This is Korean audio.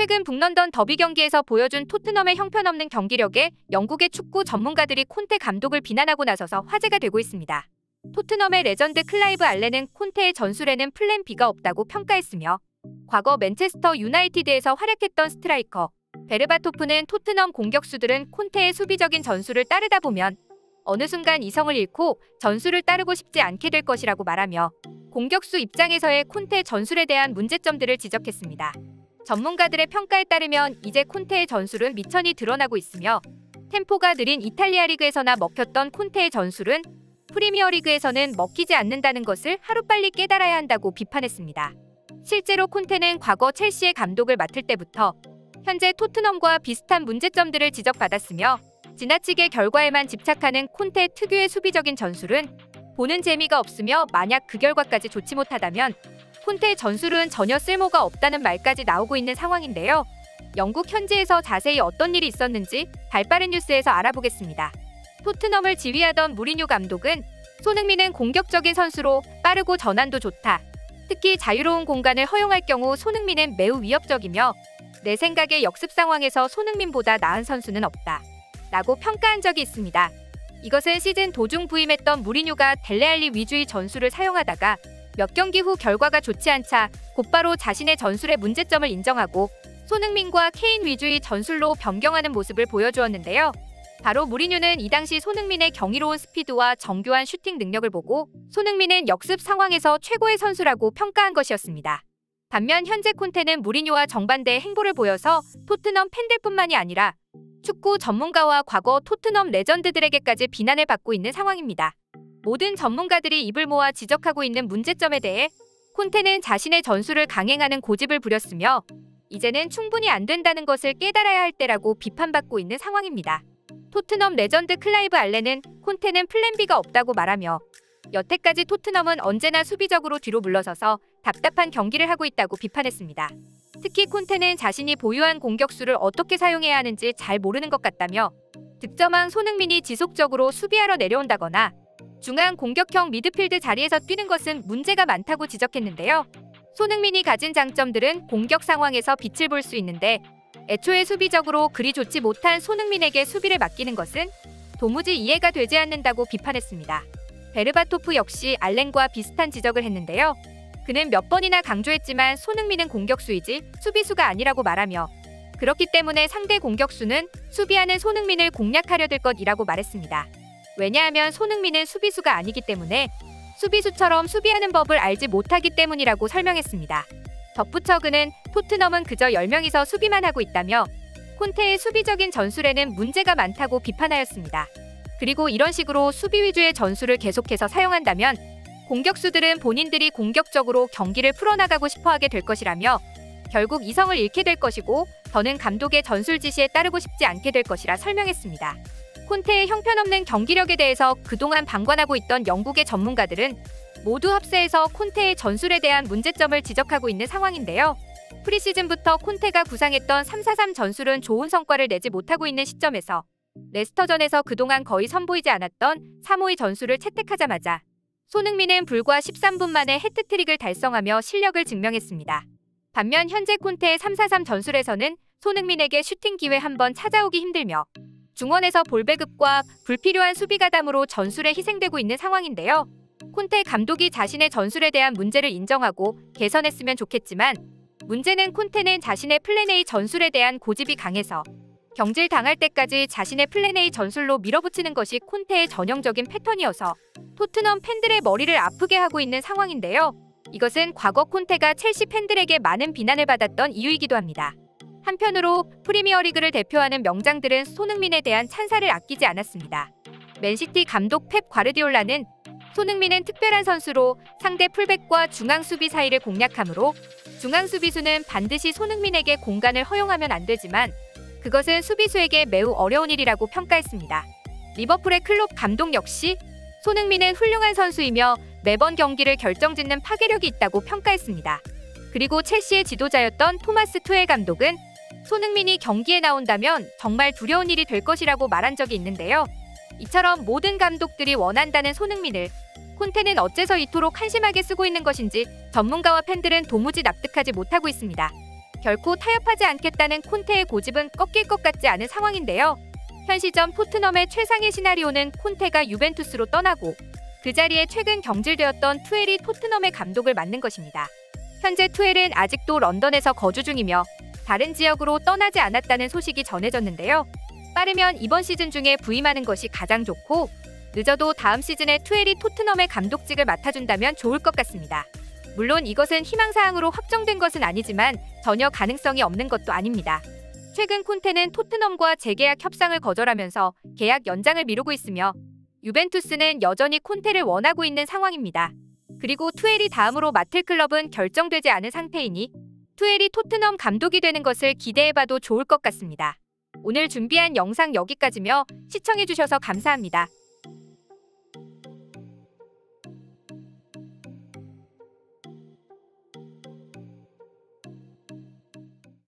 최근 북런던 더비 경기에서 보여준 토트넘의 형편없는 경기력에 영국의 축구 전문가들이 콘테 감독을 비난하고 나서서 화제가 되고 있습니다. 토트넘의 레전드 클라이브 알렌은 콘테의 전술에는 플랜 B가 없다고 평가했으며 과거 맨체스터 유나이티드에서 활약했던 스트라이커 베르바토프는 토트넘 공격수들은 콘테의 수비적인 전술을 따르다 보면 어느 순간 이성을 잃고 전술을 따르고 싶지 않게 될 것이라고 말하며 공격수 입장에서의 콘테 전술에 대한 문제점들을 지적했습니다. 전문가들의 평가에 따르면 이제 콘테의 전술은 미천이 드러나고 있으며 템포가 느린 이탈리아 리그에서나 먹혔던 콘테의 전술은 프리미어리그에서는 먹히지 않는다는 것을 하루빨리 깨달아야 한다고 비판했습니다. 실제로 콘테는 과거 첼시의 감독을 맡을 때부터 현재 토트넘과 비슷한 문제점들을 지적받았으며 지나치게 결과에만 집착하는 콘테 특유의 수비적인 전술은 보는 재미가 없으며 만약 그 결과까지 좋지 못하다면 콘테의 전술은 전혀 쓸모가 없다는 말까지 나오고 있는 상황인데요. 영국 현지에서 자세히 어떤 일이 있었는지 발빠른 뉴스에서 알아보겠습니다. 토트넘을 지휘하던 무리뉴 감독은 손흥민은 공격적인 선수로 빠르고 전환도 좋다. 특히 자유로운 공간을 허용할 경우 손흥민은 매우 위협적이며 내 생각에 역습 상황에서 손흥민보다 나은 선수는 없다. 라고 평가한 적이 있습니다. 이것은 시즌 도중 부임했던 무리뉴가 델레알리 위주의 전술을 사용하다가 몇 경기 후 결과가 좋지 않자 곧바로 자신의 전술의 문제점을 인정하고 손흥민과 케인 위주의 전술로 변경하는 모습을 보여주었는데요. 바로 무리뉴는 이 당시 손흥민의 경이로운 스피드와 정교한 슈팅 능력을 보고 손흥민은 역습 상황에서 최고의 선수라고 평가한 것이었습니다. 반면 현재 콘테는 무리뉴와 정반대의 행보를 보여서 토트넘 팬들뿐만이 아니라 축구 전문가와 과거 토트넘 레전드들에게까지 비난을 받고 있는 상황입니다. 모든 전문가들이 입을 모아 지적하고 있는 문제점에 대해 콘테는 자신의 전술을 강행하는 고집을 부렸으며 이제는 충분히 안 된다는 것을 깨달아야 할 때라고 비판받고 있는 상황입니다. 토트넘 레전드 클라이브 알렌은 콘테는 플랜 B가 없다고 말하며 여태까지 토트넘은 언제나 수비적으로 뒤로 물러서서 답답한 경기를 하고 있다고 비판했습니다. 특히 콘테는 자신이 보유한 공격수를 어떻게 사용해야 하는지 잘 모르는 것 같다며 득점한 손흥민이 지속적으로 수비하러 내려온다거나 중앙 공격형 미드필드 자리에서 뛰는 것은 문제가 많다고 지적했는데요. 손흥민이 가진 장점들은 공격 상황에서 빛을 볼 수 있는데 애초에 수비적으로 그리 좋지 못한 손흥민에게 수비를 맡기는 것은 도무지 이해가 되지 않는다고 비판했습니다. 베르바토프 역시 알렌과 비슷한 지적을 했는데요. 그는 몇 번이나 강조했지만 손흥민은 공격수이지 수비수가 아니라고 말하며 그렇기 때문에 상대 공격수는 수비하는 손흥민을 공략하려 들 것이라고 말했습니다. 왜냐하면 손흥민은 수비수가 아니기 때문에 수비수처럼 수비하는 법을 알지 못하기 때문이라고 설명했습니다. 덧붙여 그는 토트넘은 그저 10명이서 수비만 하고 있다며 콘테의 수비적인 전술에는 문제가 많다고 비판하였습니다. 그리고 이런 식으로 수비 위주의 전술을 계속해서 사용한다면 공격수들은 본인들이 공격적으로 경기를 풀어나가고 싶어하게 될 것이라며 결국 이성을 잃게 될 것이고 더는 감독의 전술 지시에 따르고 싶지 않게 될 것이라 설명했습니다. 콘테의 형편없는 경기력에 대해서 그동안 방관하고 있던 영국의 전문가들은 모두 합세해서 콘테의 전술에 대한 문제점을 지적하고 있는 상황인데요. 프리시즌부터 콘테가 구상했던 3-4-3 전술은 좋은 성과를 내지 못하고 있는 시점에서 레스터전에서 그동안 거의 선보이지 않았던 3-5-2 전술을 채택하자마자 손흥민은 불과 13분 만에 해트트릭을 달성하며 실력을 증명했습니다. 반면 현재 콘테의 3-4-3 전술에서는 손흥민에게 슈팅 기회 한 번 찾아오기 힘들며 중원에서 볼 배급과 불필요한 수비 가담으로 전술에 희생되고 있는 상황인데요. 콘테 감독이 자신의 전술에 대한 문제를 인정하고 개선했으면 좋겠지만 문제는 콘테는 자신의 플랜 A 전술에 대한 고집이 강해서 경질당할 때까지 자신의 플랜 A 전술로 밀어붙이는 것이 콘테의 전형적인 패턴이어서 토트넘 팬들의 머리를 아프게 하고 있는 상황인데요. 이것은 과거 콘테가 첼시 팬들에게 많은 비난을 받았던 이유이기도 합니다. 한편으로 프리미어리그를 대표하는 명장들은 손흥민에 대한 찬사를 아끼지 않았습니다. 맨시티 감독 펩 과르디올라는 손흥민은 특별한 선수로 상대 풀백과 중앙 수비 사이를 공략하므로 중앙 수비수는 반드시 손흥민에게 공간을 허용하면 안 되지만 그것은 수비수에게 매우 어려운 일이라고 평가했습니다. 리버풀의 클롭 감독 역시 손흥민은 훌륭한 선수이며 매번 경기를 결정짓는 파괴력이 있다고 평가했습니다. 그리고 첼시의 지도자였던 토마스 투헬 감독은 손흥민이 경기에 나온다면 정말 두려운 일이 될 것이라고 말한 적이 있는데요. 이처럼 모든 감독들이 원한다는 손흥민을 콘테는 어째서 이토록 한심하게 쓰고 있는 것인지 전문가와 팬들은 도무지 납득하지 못하고 있습니다. 결코 타협하지 않겠다는 콘테의 고집은 꺾일 것 같지 않은 상황인데요. 현 시점 토트넘의 최상의 시나리오는 콘테가 유벤투스로 떠나고 그 자리에 최근 경질되었던 투헬이 토트넘의 감독을 맡는 것입니다. 현재 투헬은 아직도 런던에서 거주 중이며 다른 지역으로 떠나지 않았다는 소식이 전해졌는데요. 빠르면 이번 시즌 중에 부임하는 것이 가장 좋고 늦어도 다음 시즌에 투헬이 토트넘의 감독직을 맡아준다면 좋을 것 같습니다. 물론 이것은 희망사항으로 확정된 것은 아니지만 전혀 가능성이 없는 것도 아닙니다. 최근 콘테는 토트넘과 재계약 협상을 거절하면서 계약 연장을 미루고 있으며 유벤투스는 여전히 콘테를 원하고 있는 상황입니다. 그리고 투헬이 다음으로 맡을 클럽은 결정되지 않은 상태이니 투헬이 토트넘 감독이 되는 것을 기대해봐도 좋을 것 같습니다. 오늘 준비한 영상 여기까지며 시청해주셔서 감사합니다.